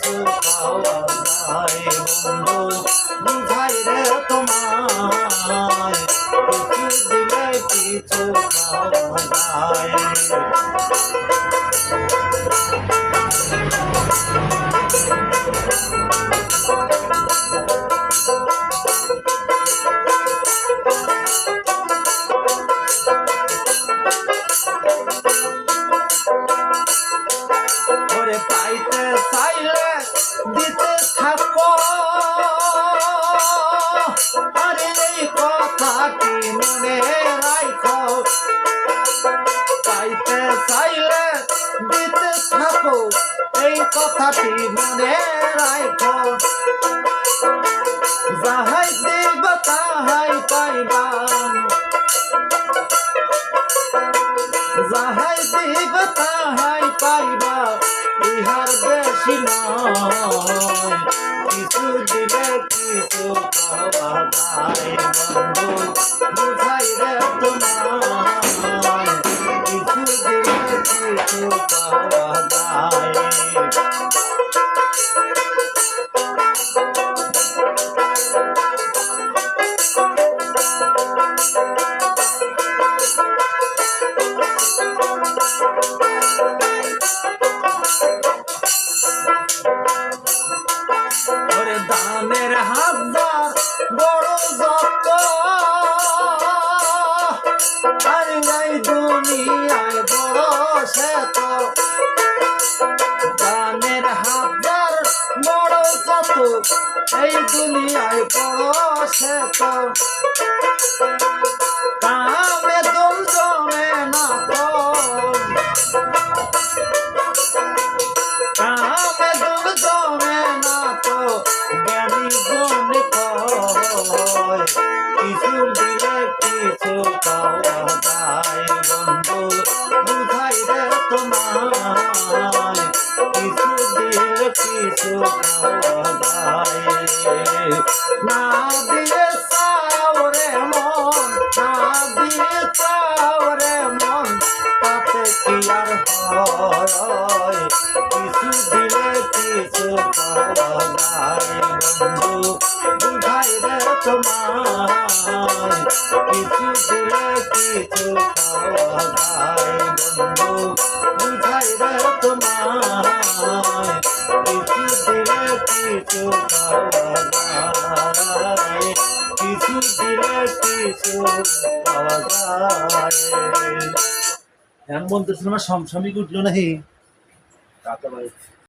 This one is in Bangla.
কিছু পাওয়া যায় বন্ধু বুঝাই রে তোমায় কিছু দিলে কিছু পাওয়া যায় ওরে পাইতে চাইলে দিতে থাকো আরে এই কথাটি মনে রাখো পাইতে চাইলে দিতে থাকো এই কথাটি মনে রাখো যাহাই দেব তাহাই পাইবা যাহাই দেব তাহাই পাইবা ইহার বেশি নয় কিছু দিলে কিছু পাওয়া যায় বন্ধু বুঝাই রে তোমায় কিছু দিলে কিছু পাওয়া যায় ওরে দানের হাজার বড় যত আর এই দুনিয়ায় বড় শ্বেত দানের হাজার বড় যত এই দুনিয়ায় বড় শ্বেত কামে দল জমে না তো কামে দল জমে না তো জ্ঞানী গুণ কয় কিছু দিলে কিছু পাওয়া যায় বন্ধু বুঝাই রে তোমায় কিছু দিলে কিছু পাওয়া যায় না দিয়ে চাও রে মন না দিয়ে চাও রে মন তাতে কি আর হয় কিছু দিলে কিছু পাওয়া যায় বন্ধু বুঝাই রে তোমায় কিছু দিলে কিছু পাওয়া যায় বন্ধু বুঝাই রে তোমায় কিছু দিলে কিছু পাওয়া যায় কিছু দিলে কিছু পাওয়া যায় এমন বলতেছিলাম সমসাময়িক উঠলো নাকি